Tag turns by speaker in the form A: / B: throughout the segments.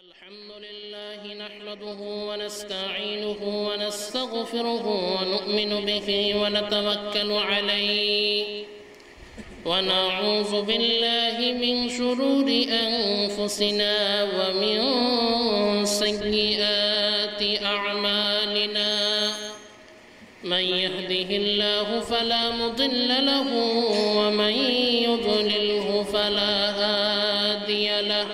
A: الحمد لله نحمده ونستعينه ونستغفره ونؤمن به ونتوكل عليه ونعوذ بالله من شرور أنفسنا ومن سيئات أعمالنا من يهده الله فلا مضل له ومن يضلله فلا هادي له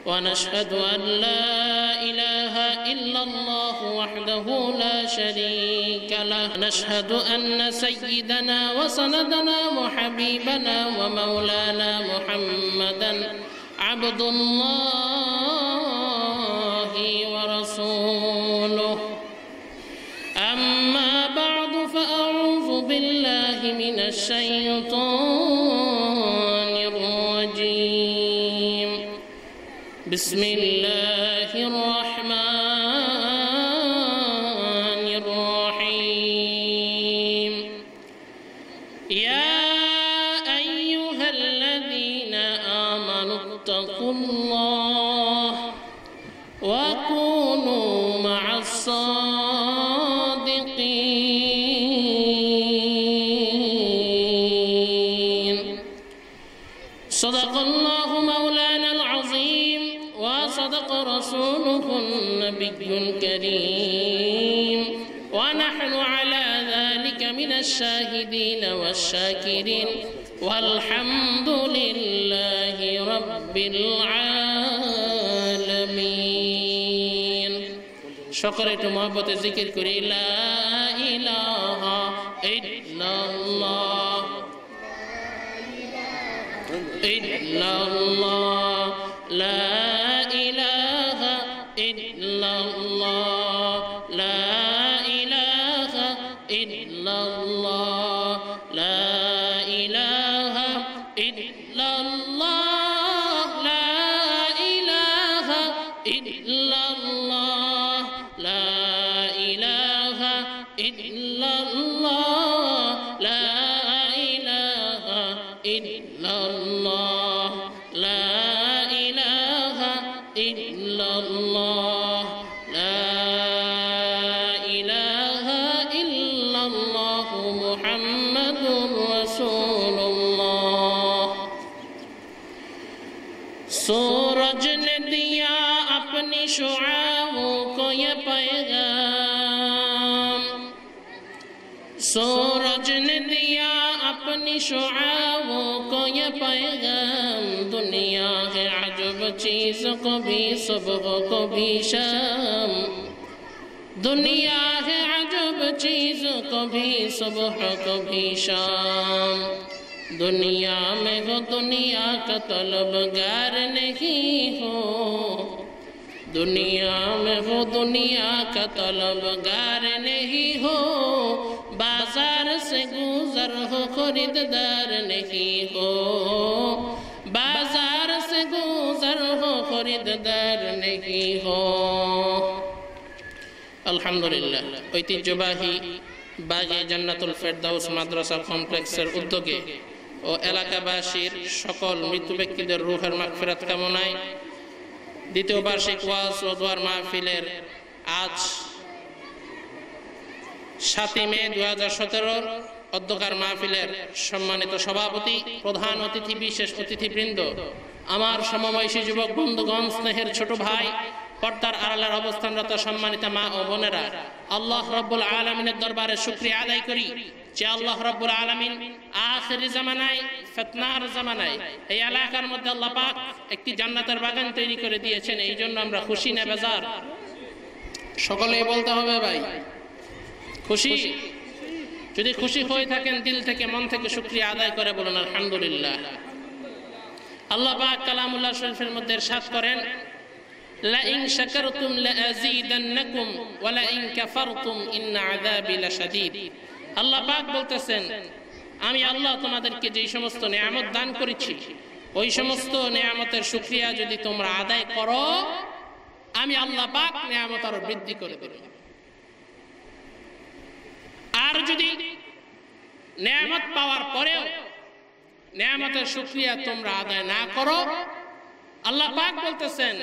A: ونشهد أن لا إله إلا الله وحده لا شريك له نشهد أن سيدنا وسندنا وحبيبنا ومولانا محمدا عبد الله ورسوله أما بعد فأعوذ بالله من الشيطان الرجيم بسم الله الرحمن الرحيم يا أيها الذين آمنوا اتقوا الله وكونوا مع الصادقين صدق الله مولانا العظيم وصدق رسوله النبي الكريم ونحن على ذلك من الشاهدين والشاكرين والحمد لله رب العالمين شكرت محبت ذكر كري لا إله إلا الله إلا الله لا إله إلا الله لا إله إلا الله لا إله إلا الله لا إله إلا الله لا إله إلا الله لا إله إلا الله لا إله إلا الله لا إله إلا الله محمد رسول الله सूरज ने दिया अपनी शुआओं को ये पैगाम सूरज ने दिया अपनी शुआओं को ये पैगाम दुनिया है अजब चीज को भी सुबह को भी शाम दुनिया है अजब चीज को भी सुबह को भी शाम दुनिया में हो दुनिया का तलबगार नहीं हो दुनिया में हो दुनिया का तलबगार नहीं हो बाजार से गुजर हो खरीददार नहीं हो बाजार से गुजर हो खरीददार नहीं हो अल्हम्दुलिल्लाह ঐতিহ্যবাহী বাগে জান্নাতুল ফেরদাউস মাদ্রাসা কমপ্লেক্সের উদ্যোগে ও এলাকাবাসীর সকল মৃত ব্যক্তিদের রূহের মাগফিরাত কামনায় দ্বিতীয় বার্ষিক ওয়াজ ও দোয়ার মাহফিলের আজ 7 মে 2017 অধ্যকার মাহফিলের সম্মানিত সভাপতি প্রধান অতিথি বিশেষ অতিথিবৃন্দ আমার সমবয়সী যুবক বন্ধুগণ স্নেহের ছোট ভাই পর্দার আড়ালের অবস্থানরত সম্মানিত মা ও বোনেরা আল্লাহ রাব্বুল আলামিনের দরবারে শুকরিয়া আদায় করি যে আল্লাহ রাব্বুল আলামিন আখিরি জামানায় ফিতনার জামানায় এই এলাকার মধ্যে আল্লাহ পাক একটি জান্নাতের বাগান তৈরি করে দিয়েছেন এই জন্য আমরা খুশি না বেজার সকলেই বলতে হবে ভাই খুশি যদি খুশি হয়ে থাকেন দিল থেকে মন থেকে শুকরিয়া আদায় করে বলুন আলহামদুলিল্লাহ আল্লাহ পাক কালামুল্লাহ শরীফের মধ্যে ইরশাদ করেন লা ইন শাকারতুম লা আযীদান্নাকুম ওয়া লা ইন কাফারতুম ইন্না আযাবি লাশাদীদ আল্লাহ পাক বলতেছেন আমি আল্লাহ তোমাদেরকে যেই সমস্ত নিয়ামত দান করেছি ওই সমস্ত নিয়ামতের শুকরিয়া যদি তোমরা আদায় করো আমি আল্লাহ পাক নিয়ামত আরো বৃদ্ধি করে দেব আর যদি নিয়ামত পাওয়ার পরেও নিয়ামতের শুকরিয়া তোমরা আদায় না করো, আল্লাহ পাক বলতেছেন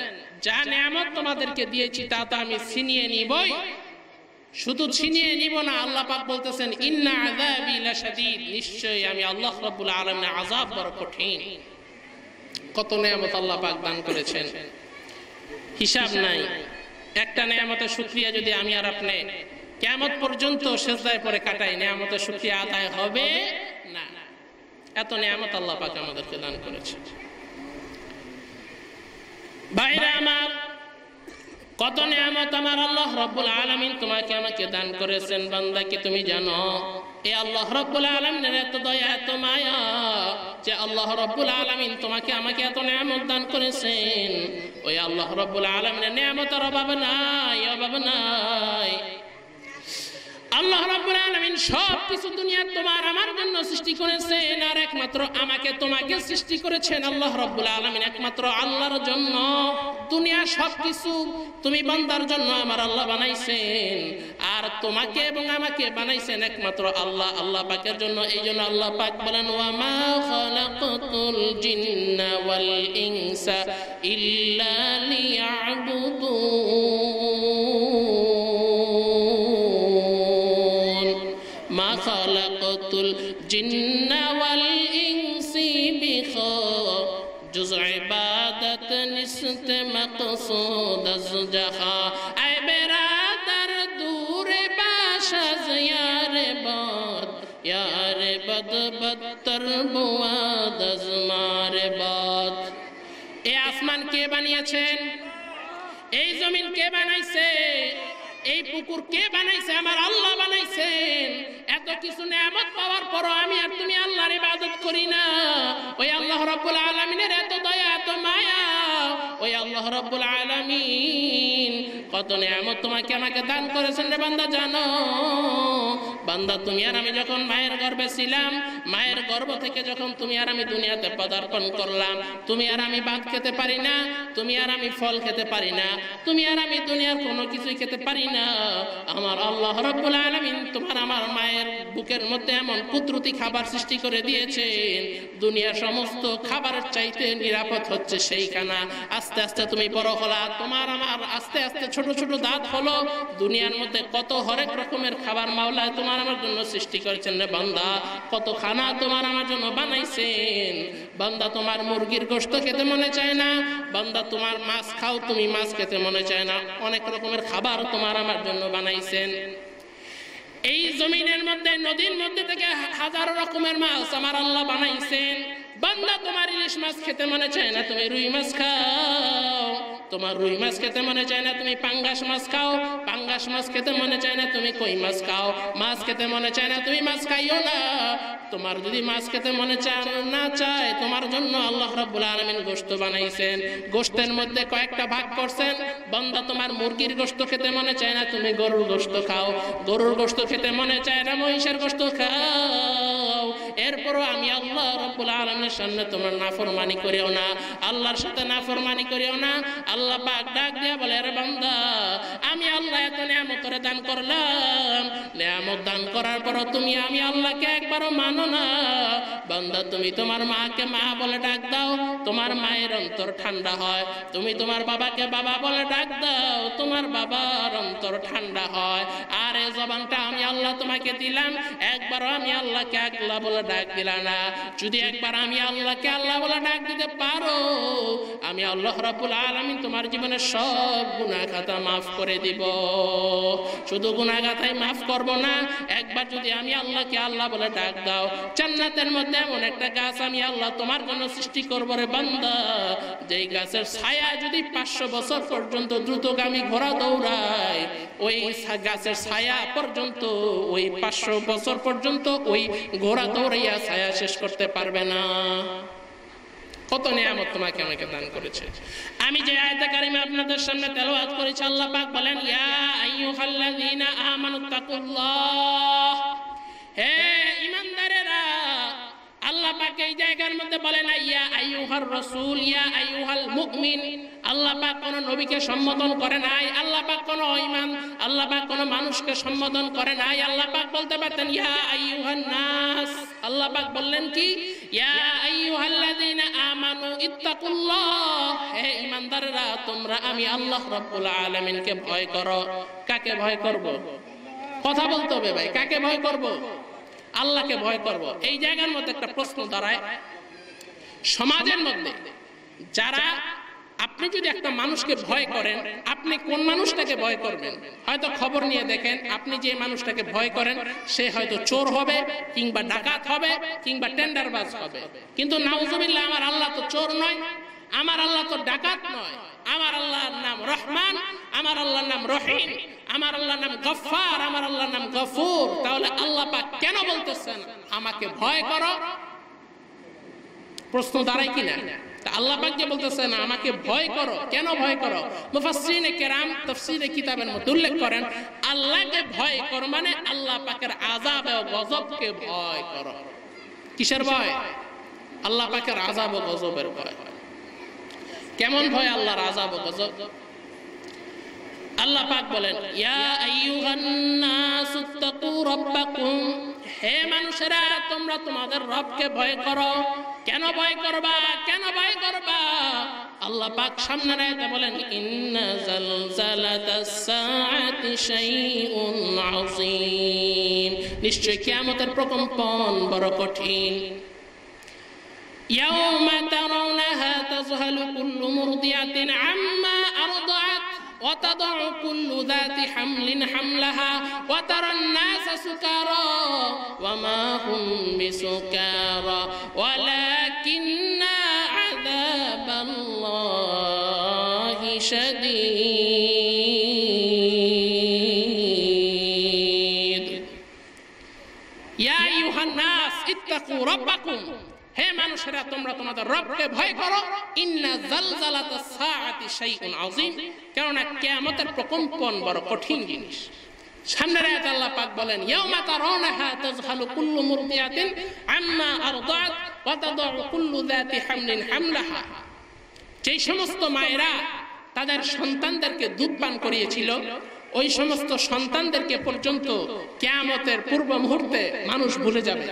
A: যা নিয়ামত তোমাদেরকে দিয়েছি তা তো আমি ছিনিয়ে নিবই। শুধু ছিনিয়ে নিব না, আল্লাহ পাক বলতেছেন ইন্না আযাবি লাশাদীদ, নিশ্চয়ই আমি আল্লাহ রাব্বুল আলামিনের আযাব বড় কঠিন। কত নিয়ামত আল্লাহ পাক দান করেছেন, হিসাব নাই। একটা নিয়ামতের শুকরিয়া যদি আমি আর আপনি কিয়ামত পর্যন্ত সিজদায় পড়ে কাটাই, নিয়ামতের শুকরিয়া আদায় হবে না। এত নিয়ামত আল্লাহ পাক আমাদেরকে দান করেছেন। ভাইরা আমার, কত নিয়ামত আমার আল্লাহ রাব্বুল আলামিন তোমাকে আমাকে দান করেছেন। বান্দা কি তুমি জানো এই আল্লাহ রাব্বুল আলামিনের এত দয়া এত মায়া যে আল্লাহ রাব্বুল আলামিন তোমাকে আমাকে এত নিয়ামত দান করেছেন। ওই আল্লাহ রাব্বুল আলামিনের নিয়ামতের অভাব নাই, অভাব নাই। আল্লাহ রাব্বুল আলামিন সব কিছু দুনিয়ার তোমার আমার জন্য সৃষ্টি করেছেন, আর একমাত্র আমাকে তোমাকে সৃষ্টি করেছেন আল্লাহ রাব্বুল আলামিন একমাত্র আল্লাহর জন্য। দুনিয়া সব কিছু তুমি বান্দার জন্য আমার আল্লাহ বানাইছেন, আর তোমাকে এবং আমাকে বানাইছেন একমাত্র আল্লাহ, আল্লাহ পাকের জন্য। এই জন্য আল্লাহ পাক বলেন ওয়া মা খালাকাতুল জিন্না ওয়াল ইনসা ইল্লা লিয়াবুদুন, মা খালাকাতুল জিন্না ওয়াল ইনসি বিখা জুজ ইবাদত নিসত মকসুদ আজজহা। আই বেরাদার দূরে বাশাজ ইয়ারে বাদ, ইয়ারে বদ বদতর বুয়াদ আজমারে বাদ। এই আসমান কে বানিয়েছেন? এই জমিন কে বানাইছে? এই পুকুর কে বানাইছে? আমার আল্লাহ বানাইছেন। এত কিছু নিয়ামত পাওয়ার পরও আমি আর তুমি আল্লাহর ইবাদত করি না। ওই আল্লাহ রাব্বুল আলামিনের এত দয়া এত মায়া, ওই আল্লাহ রাব্বুল আলামিন কত নিয়ামত তোমাকে আমাকে দান করেছেন রে বান্দা। জানো বান্দা, তুমি আর আমি যখন মায়ের গর্ভে ছিলাম, মায়ের গর্ভ থেকে যখন তুমি আর আমি দুনিয়াতে পদার্পণ করলাম, তুমি আর আমি ভাত খেতে পারি না, তুমি আর আমি ফল খেতে পারি না, তুমি আর আমি দুনিয়ার কোনো কিছুই খেতে পারি না। আমার আল্লাহ রাব্বুল আলামিন তোমার আমার মায়ের বুকের মধ্যে এমন কুদরতি খাবার সৃষ্টি করে দিয়েছেন, দুনিয়ার সমস্ত খাবারের চাইতে নিরাপদ হচ্ছে সেই খানা। আস্তে আস্তে তুমি বড় হলা, তোমার আমার আস্তে আস্তে ছোট ছোট দাঁত হলো। দুনিয়ার মধ্যে কত হরেক রকমের খাবার মাওলা তোমার আমার জন্য সৃষ্টি করেছেন রে বান্দা। কত খানা তোমার আমার জন্য বানাইছেন। বান্দা, তোমার মুরগির গোশত খেতে মনে চায় না, বান্দা তোমার মাছ খাও, তুমি মাছ খেতে মনে চায় না। অনেক রকমের খাবার তোমার আমার জন্য বানাইছেন। এই জমিনের মধ্যে নদীর মধ্যে থেকে হাজারো রকমের মাছ আমার আল্লাহ বানাইছেন। বান্দা, তোমার ইলিশ মাছ খেতে মনে চায় না, তুমি রুই মাছ খাও। তোমার রুই মাছ খেতে মনে চায় না, তুমি পাঙ্গাস মাছ খাও। পাঙ্গাস মাছ খেতে মনে চায় না, তুমি কই মাছ খাও। মাছ খেতে মনে চায় না, তুমি মাছ খাইও না। তোমার যদি মাছ খেতে মনে না চায়, তোমার জন্য আল্লাহ রাব্বুল আলামিন গোশত বানাইছেন। গোশতের মধ্যে কয়েকটা ভাগ করছেন। বান্দা, তোমার মুরগির গোশত খেতে মনে চায় না, তুমি গরুর গোশত খাও। গরুর গোশত খেতে মনে চায় না, মহিষের গোশত খাও। এরপরও আমি আল্লাহ রাব্বুল আলামিনের সামনে তোমার নাফরমানি করিও না, আল্লাহর সাথে নাফরমানি করিও না। আল্লাহ পাক ডাক দিয়া বলে, আরে বান্দা, আমি আল্লাহ এত নিয়ামত করে দান করলাম, নিয়ামত দান করার পর তুমি আমি আল্লাহকে একবারও মানো না। বান্দা, তুমি তোমার মাকে মা বলে ডাক দাও, তোমার মায়ের অন্তর ঠান্ডা হয়। তুমি তোমার বাবাকে বাবা বলে ডাক দাও, তোমার বাবার অন্তর ঠান্ডা হয়। আর এই জবানটা আমি আল্লাহ তোমাকে দিলাম, একবারও আমি আল্লাহকে আল্লাহ বলে ডাক দিলা না। যদি একবার আমি আল্লাহকে আল্লাহ বলে ডাক দিতে পারো, আমি আল্লাহ রাব্বুল আলামিন তোমার জীবনের সব গুনাহ খাতা মাফ করে দিব। শুধু গুনাহ খাতাই মাফ করব না, একবার যদি আমি আল্লাহকে আল্লাহ বলে ডাক দাও, জান্নাতের মধ্যে এমন একটা গাছ আমি আল্লাহ তোমার জন্য সৃষ্টি করব রে বান্দা, যেই গাছের ছায়া যদি 500 বছর পর্যন্ত দ্রুতগামী ঘোড়া দৌড়ায়, ওই গাছের ছায়া পর্যন্ত ওই 500 বছর পর্যন্ত ওই ঘোড়া দৌড়াইয়া ছায়া শেষ করতে পারবে না। কত নিয়ামত তোমাকে আমাকে দান করেছে। আমি যে আয়াতে কারিমা আপনাদের সামনে তেলাওয়াত করেছি, আল্লাহ পাক বলেন, ইয়া আইয়ুহাল্লাযীনা আমানুত্তাকুল্লাহ, হে ঈমানদারেরা। আল্লাহ পাক এই জায়গার মধ্যে বলেন ইয়া আইয়ুহার রাসূল, ইয়া আইয়ুহাল মুমিন। আল্লাহ পাক কোন নবীকে সম্বোধন করে নাই, আল্লাহ পাক কোন ঈমান, আল্লাহ পাক কোন মানুষকে সম্বোধন করে নাই। আল্লাহ পাক বলতে পারতেন ইয়া আইয়ুহান নাস, আল্লাহ পাক বললেন কি, ইয়া আইয়ুহাল্লাযীনা আমানু ইত্তাকুল্লাহ, হে ঈমানদাররা তোমরা আমি আল্লাহ রাব্বুল আলামিনকে ভয় করো। কাকে ভয় করব? কথা বলতে হবে ভাই, কাকে ভয় করব? আল্লাহকে ভয় করব। এই জায়গার মধ্যে একটা প্রশ্ন দাঁড়ায়, সমাজের মধ্যে যারা, আপনি যদি একটা মানুষকে ভয় করেন, আপনি কোন মানুষটাকে ভয় করবেন? হয়তো খবর নিয়ে দেখেন, আপনি যে মানুষটাকে ভয় করেন সে হয়তো চোর হবে, কিংবা ডাকাত হবে, কিংবা টেন্ডারবাজ হবে। কিন্তু নাউজুবিল্লাহ, আমার আল্লাহ তো চোর নয়, আমার আল্লাহ তো ডাকাত নয়, আমার আল্লাহর নাম রহমান, আমার আল্লাহর নাম রহিম, আমার আল্লাহর নাম গফফার, আমার আল্লাহর নাম গফুর। তাহলে আল্লাহ পাক কেন বলতেছেন আমাকে ভয় করো? প্রশ্ন দাঁড়ায় কিনা? আল্লাহ পাক যে বলতেছেন আমাকে ভয় করো, কেন ভয় করো? মুফাসসিরিনে কেরাম তাফসীরে কিতাবের মধ্যে উল্লেখ করেন, আল্লাহকে ভয় করো মানে আল্লাহ পাকের আযাব ও গজবকে ভয় করো। কিসের ভয়? আল্লাহ পাকের আযাব ও গজবের ভয়। কেমন ভয় আল্লাহর আযাব ও গজব? আল্লাহ পাক বলেন, ইয়া আইয়ুহান নাসুত্তাকু রাব্বাকুম, হে মানুষেরা তোমরা তোমাদের রবকে ভয় করো। কেন ভয় করবা? কেন ভয় করবা? আল্লাহ পাক সামনে আয়াতে বলেন, ইন্না জালজালাতাস সাআতি শাইউন আযীম, নিশ্চয় কিয়ামতের প্রকম্পন বড় কঠিন। ইয়াউমা তারাউনাহা তাযহালু কুল্লু মুরদিয়াতিন আম্মা আরদাআত وتضع كل ذات حمل حملها وترى الناس سكارى وما هم بسكارى ولكن عذاب الله شديد يا أيها الناس اتقوا ربكم, হে মানুষেরা তোমরা তোমাদের রবকে ভয় করো। ইন্না জালজালাতাস সাআতি শাইউন আযীম, কারণ কিয়ামতের প্রকম্পন বড় কঠিন জিনিস। সামনের আয়াতে আল্লাহ পাক বলেন, ইয়াউমা তারাউনাহা তাযহালু কুল্লু মুরদিয়াতিন আম্মা আরদাআত ওয়া তাদাউ কুল্লু যাতি হামলিন হামলাহা, যেই সমস্ত মায়েরা তাদের সন্তানদেরকে দুধ পান করিয়েছিল, ওই সমস্ত সন্তানদেরকে পর্যন্ত কিয়ামতের পূর্ব মুহূর্তে মানুষ ভুলে যাবে।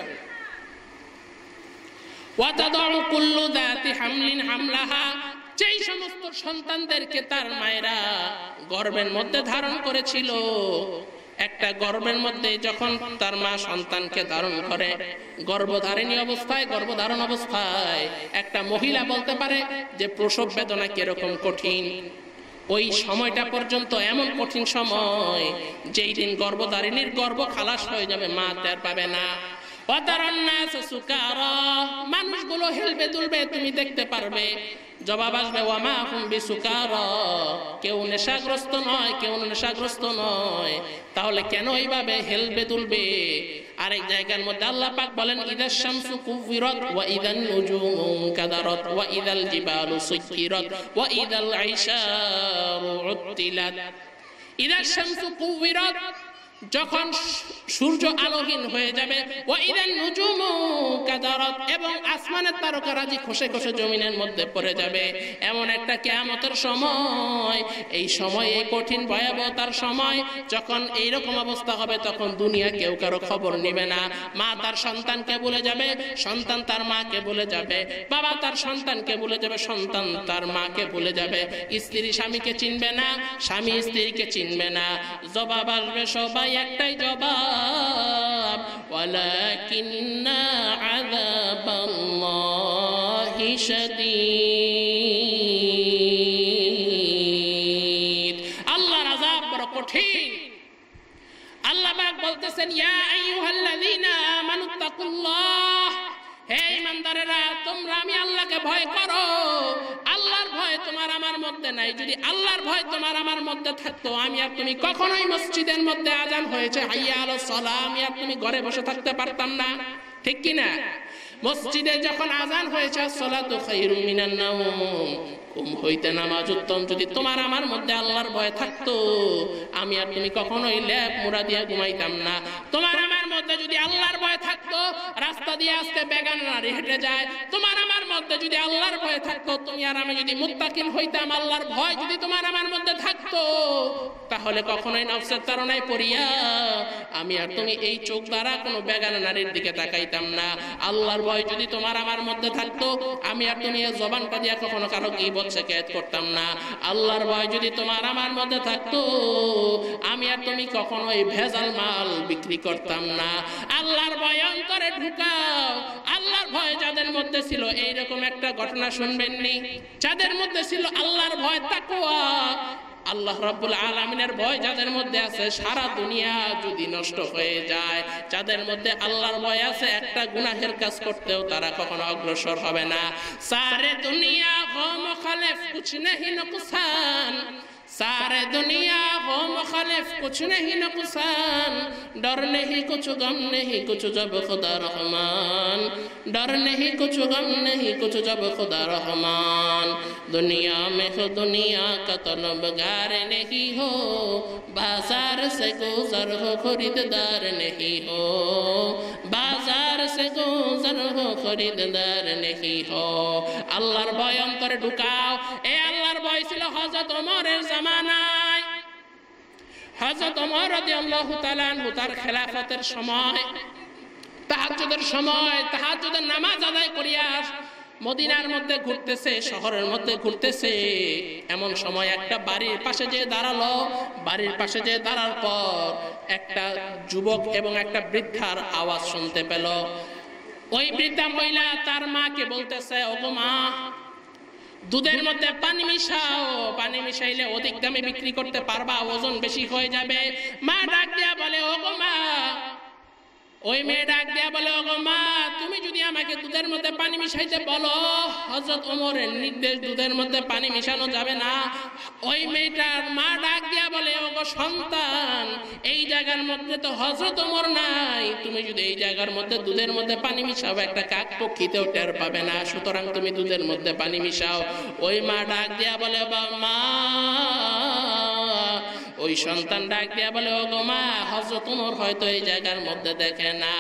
A: ওয়াতাদাউ কুল্লু যাতি হামলিন হামলাহা, যেই সমস্ত সন্তানদেরকে তার মায়েরা গর্ভের মধ্যে ধারণ করেছিল, একটা গর্ভের মধ্যে যখন তার মা সন্তানকে ধারণ করে, গর্ভধারিণী অবস্থায়, গর্ভধারণ অবস্থায় একটা মহিলা বলতে পারে যে প্রসব বেদনা কিরকম কঠিন। ওই সময়টা পর্যন্ত এমন কঠিন সময়, যেই দিন গর্ভধারিণীর গর্ভ খালাস হয়ে যাবে, মা টের পাবে না। মানুষগুলো হেলবে দুলবে, তুমি দেখতে পারবে। জবাব আসবে, ওয়ামা হুম বিসুকারা, কেউ নেশাগ্রস্ত নয়, কেউ নেশাগ্রস্ত নয়। তাহলে কেন এইভাবে হেলবে দুলবে? আরেক জায়গার মধ্যে আল্লাহ পাক বলেন, ইদাশ শামসু কুবিরাত ওয়া ইদান নুজুমু কাদারাত ওয়া ইদাল জিবালু সুকিরাত ওয়া ইদাল আইশারু উত্তিলাত। ইদাশ শামসু কুবিরাত, যখন সূর্য আলোহীন হয়ে যাবে, ওয়া ইদান নুজুমু কাদারাত, এবং আসমানের তারকারাজি খসে খসে জমিনের মধ্যে পড়ে যাবে। এমন একটা কিয়ামতের সময়, এই সময়, এই কঠিন ভয়াবহতার সময় যখন এইরকম অবস্থা হবে, তখন দুনিয়া কেউ কারো খবর নেবে না। মা তার সন্তানকে ভুলে যাবে, সন্তান তার মাকে ভুলে যাবে, বাবা তার সন্তানকে ভুলে যাবে, সন্তান তার মাকে ভুলে যাবে, স্ত্রী স্বামীকে চিনবে না, স্বামী স্ত্রীকে চিনবে না। জবাব আসবে সবাই একটাই জবাব, ওয়ালাকিন্না আযাবাল্লাহি শাদীদ, আল্লাহর আযাব বড় কঠিন। আল্লাহ পাক বলতেছেন, ইয়া আইয়ুহাল্লাযীনা আমানুত্তাকুল্লাহ, হে ঈমানদারেরা তোমরা আমি আল্লাহকে ভয় করো। আল্লাহর ভয় তোমার আমার মধ্যে নাই। যদি আল্লাহর ভয় তোমার আমার মধ্যে থাকতো, আমি আর তুমি কখনোই মসজিদের মধ্যে আযান হয়েছে হাইয়া আলাস সালাহ, আমি আর তুমি ঘরে বসে থাকতে পারতাম না, ঠিক কি না? মসজিদে যখন আযান হয়েছে সালাতু খায়রুম মিনান নাওম, ঘুম হইতে নামাজ উত্তম। যদি তোমার আমার মধ্যে আল্লাহর ভয় থাকতো, আমি আর তুমি কখনোই ল্যাপ মোড়া দিয়ে ঘুমাইতাম না। তোমার আমার মধ্যে যদি আল্লাহর ভয় থাকতো, রাস্তা দিয়ে আজকে বেগান নারী হেঁটে যায়। তোমার আমার মধ্যে যদি আল্লাহর ভয় থাকতো, তুমি আর আমি যদি মুত্তাকিন হইতাম, আল্লাহর ভয় যদি তোমার আমার মধ্যে থাকতো, তাহলে কখনোই নফসের তাড়নায় পড়িয়া আমি আর তুমি এই চোখ দ্বারা কোনো বেগানা নারীর দিকে তাকাইতাম না। আল্লাহর ভয় যদি তোমার আমার মধ্যে থাকতো, আমি আর তুমি এই জবানটা দিয়া কখনো কারো গীবত শিকায়াত করতাম না। আল্লাহর ভয় যদি তোমার আমার মধ্যে থাকতো, আমি আর তুমি কখনোই ভেজাল মাল বিক্রি করতাম না। আল্লাহর ভয় অন্তরে ঢুকাও। আল্লাহর ভয় যাদের মধ্যে ছিল, এইরকম একটা ঘটনা শুনবেননি, যাদের মধ্যে ছিল আল্লাহর ভয় তাকওয়া, আল্লাহ রাব্বুল আলামিনের ভয় যাদের মধ্যে আছে, সারা দুনিয়া যদি নষ্ট হয়ে যায়, যাদের মধ্যে আল্লাহর ভয় আছে, একটা গুনাহের কাজ করতেও তারা কখনো অগ্রসর হবে না। সারে দুনিয়া হো মুখালিফ কুছ नहीं नुकसान, सारे दुनिया हो मुखालिफ कुछ नहीं नुकसान, डर नहीं कुछ गम नहीं कुछ जब खुदा रहमान, डर नहीं कुछ गम नहीं कुछ जब खुदा रहमान। दुनिया में हो दुनिया का तलबगार नहीं हो, बाजार से गुजर हो खरीददार नहीं हो, बाजार से गुजर हो खरीददार नहीं हो। আল্লাহর ভয় অন্তরে ঢুকাও। এই আল্লাহর ভয় ছিল হযরত ওমরের জামানায়। হযরত ওমর রাদিয়াল্লাহু তাআলা আনহু তার খেলাফতের সময়, তাহাজ্জুদের সময়, তাহাজ্জুদের নামাজ আদায় করিয়া মদিনার মধ্যে ঘুরতেছে, শহরের মধ্যে ঘুরতেছে। এমন সময় একটা বাড়ির পাশে যে দাঁড়ালো। বাড়ির পাশে যে দাঁড়ার পর একটা যুবক এবং একটা বৃদ্ধার আওয়াজ শুনতে পেল। ওই বৃদ্ধা মহিলা তার মাকে বলতেছে, ওগো মা, দুধের মধ্যে পানি মিশাও, পানি মিশাইলে অধিক দামে বিক্রি করতে পারবা, ওজন বেশি হয়ে যাবে। মা ডাক দিয়া বলে, ওগো মা, ওই মেয়ে ডাক দিয়া বলে, ওগো মা, তুমি যদি আমাকে দুধের মধ্যে পানি মিশাইতে বলো, হযরত ওমরের নির্দেশ, দুধের মধ্যে পানি মিশানো যাবে না। ওই মেয়েটার মা ডাক দিয়া বলে, ওগো সন্তান, এই জায়গার মধ্যে তো হযরত ওমর নাই, তুমি যদি এই জায়গার মধ্যে দুধের মধ্যে পানি মিশাও, একটা কাক পক্ষীতেও টের পাবে না, সুতরাং তুমি দুধের মধ্যে পানি মিশাও। ওই মা ডাক দিয়া বলে, মা, ওই সন্তান ডাক দিয়া বলে, ওগো মা, হযরত ওমর হয়তো এই জায়গার মধ্যে দেখে না,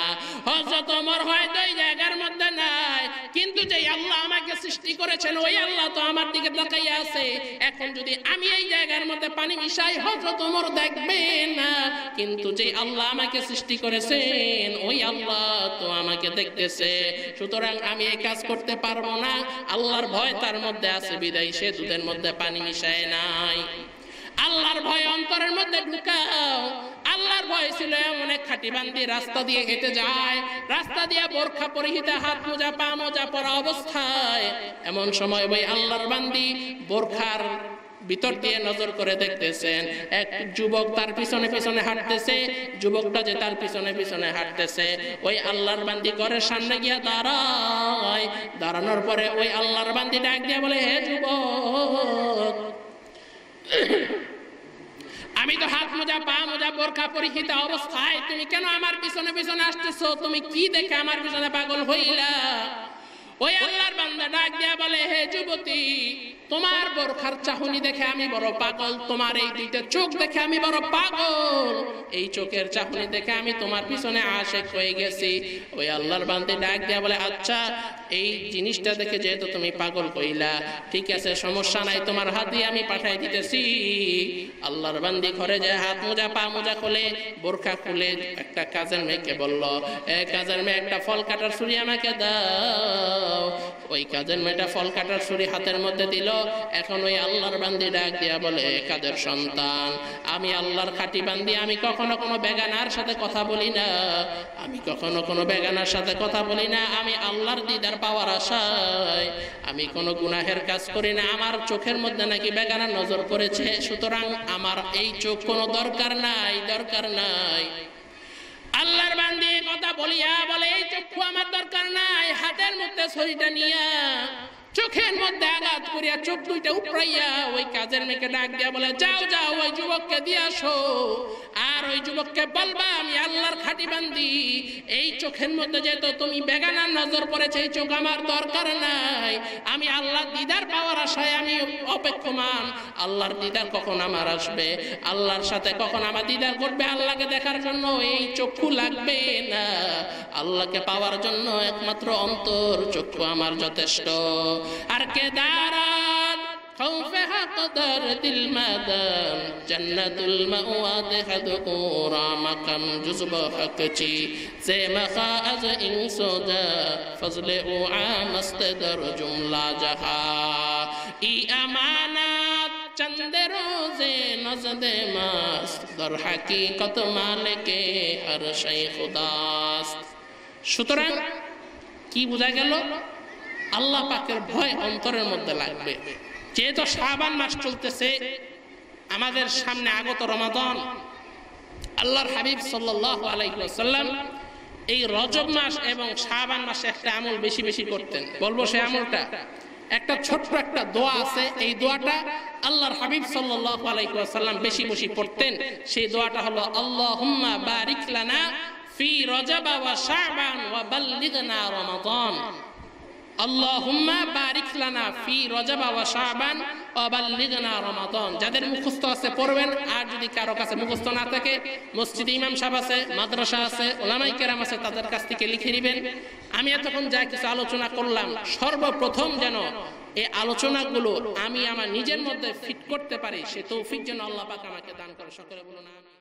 A: হযরত ওমর হয়তো এই জায়গার মধ্যে নাই, কিন্তু যে আল্লাহ আমাকে সৃষ্টি করেছেন, ওই আল্লাহ তো আমার দিকে তাকাইয়া আছে। এখন যদি আমি এই জায়গার মধ্যে পানি মিশাই, হযরত ওমর দেখবে না, কিন্তু যে আল্লাহ আমাকে সৃষ্টি করেছেন, ওই আল্লাহ তো আমাকে দেখতেছে, সুতরাং আমি এই কাজ করতে পারবো না। আল্লাহর ভয় তার মধ্যে আছে, বিদায় সে দুধের মধ্যে পানি মিশায় নাই। আল্লাহর ভয় অন্তরের মধ্যে ঢুকাও। আল্লাহর ভয় ছিল এমন এক খাঁটি বান্দি রাস্তা দিয়ে হেঁটে যায়, রাস্তা দিয়ে বোরখা পরিহিতা, হাত মোজা পা মোজা পরা অবস্থায়, এমন সময় ওই আল্লাহর বান্দি বোরখার ভিতর দিয়ে নজর করে দেখতেছেন, এক যুবক তার পিছনে পিছনে হাঁটতেছে। যুবকটা যে তার পিছনে পিছনে হাঁটতেছে, ওই আল্লাহর বান্দি ঘরের সামনে গিয়া দাঁড়ায়। দাঁড়ানোর পরে ওই আল্লাহর বান্দি ডাক দিয়া বলে, হে যুবক, আমি তো হাত মোজা পা মোজা বোরখা পরিহিত অবস্থায়, তুমি কেন আমার পিছনে পিছনে আসতেছো? তুমি কি দেখে আমার পিছনে পাগল হইলা? ওই আল্লাহর বান্দা ডাক দিয়া বলে, হে যুবতী, তোমার বোরখার চাহনি দেখে আমি বড় পাগল, তোমার এই দুইটা চোখ দেখে আমি বড় পাগল, এই চোখের চাহনি দেখে আমি তোমার পিছনে আশিক হয়ে গেছি। ওই আল্লাহর বান্দা ডাক দিয়া বলে, আচ্ছা, এই জিনিসটা দেখে যেহেতু তুমি পাগল হইলা, ঠিক আছে, সমস্যা নাই, তোমার হাত দিয়ে আমি পাঠাই দিতেছি। আল্লাহর বান্দি ঘরে যায়, হাত মোজা পা মোজা খুলে, বোরখা খুলে একটা কাজের মেয়েকে বলল, কাজের মেয়ে, একটা ফল কাটার ছুরি আমাকে দাও। ওই কাজের মেয়েটা ফল কাটার ছুরি হাতের মধ্যে দিল। এখন ওই আল্লাহর বান্দি ডাক দিয়া বলে, কাদের সন্তান, আমি আল্লাহর খাঁটি বান্দি, আমি কখনো কোনো বেগানার সাথে কথা বলি না, আমি কখনো কোনো বেগানার সাথে কথা বলি না, আমি আল্লাহর দিদার পাওয়ার আশায় আমি কোনো গুনাহের কাজ করি না। আমার চোখের মধ্যে নাকি বেগানার নজর পড়েছে, সুতরাং আমার এই চোখ কোনো দরকার নাই, দরকার নাই। আল্লাহর বান্দি কথা বলিয়া বলে, এই চক্ষু আমার দরকার নাই। হাতের মধ্যে ছুরিটা নিয়া চোখের মধ্যে আঘাত করিয়া চোখ দুইটা উপড়াইয়া ওই কাজের মেয়েকে ডাক দিয়া বলে, যাও যাও ওই যুবককে দিয়ে আসো, আর ওই যুবককে বলবা আমি আল্লাহর খাঁটি বান্দি, এই চোখের মধ্যে যেহেতু তুমি বেগানার নজর পড়েছে, এই চোখ আমার দরকার নাই, আমি আল্লাহর দিদার পাওয়ার আশায় আমি অপেক্ষমান। আল্লাহর দিদার কখন আমার আসবে, আল্লাহর সাথে কখন আমার দিদার করবে, আল্লাহকে দেখার জন্য এই চক্ষু লাগবে না, আল্লাহকে পাওয়ার জন্য একমাত্র অন্তর চক্ষু আমার যথেষ্ট। আর কেদারাত خوفها قدر دل مدام جنت المأواد خدقورا مقام جزب حقچی زي مخا از این سودا فضل او عامست در جمله جها ای امانات چند روزے نزد ماست در حقیقت مالک ہر شئی خداست। সুতরাং কি বোঝা গেল? আল্লাহ পাকের ভয় অন্তরের মধ্যে লাগবে। যেহেতু শাবান মাস চলতেছে, আমাদের সামনে আগত রমাদান, আল্লাহর হাবিব সাল্লাল্লাহু আলাইহি ওয়াসাল্লাম এই রজব মাস এবং শাবান মাসে একটা আমল বেশি বেশি করতেন। বলবো সেই আমলটা, একটা ছোট্ট একটা দোয়া আছে, এই দোয়াটা আল্লাহর হাবিব সাল্লাল্লাহু আলাইহি ওয়াসাল্লাম বেশি বেশি পড়তেন। সেই দোয়াটা হলো আল্লাহুম্মা বারিক লানা ফি রজব ওয়া শাবান ওয়া বাল্লিগনা রমাদান। আল্লাহুম্মা বারিক লানা ফি রজব ওয়া শাবান ওয়া বাল্লিগনা রমাদান। যাদের মুখস্থ আছে পড়বেন, আর যদি কারো কাছে মুখস্থ না থাকে, মসজিদে ইমাম সাহেব আছে, মাদ্রাসা আছে, উলামায়ে কেরাম আছে, তাদের কাছ থেকে লিখে নেবেন। আমি এতক্ষণ যা কিছু আলোচনা করলাম, সর্বপ্রথম যেন এই আলোচনাগুলো আমি আমার নিজের মধ্যে ফিট করতে পারি, সে তৌফিক যেন আল্লাহ পাক আমাকে দান করে। সকলে বলুন আমিন।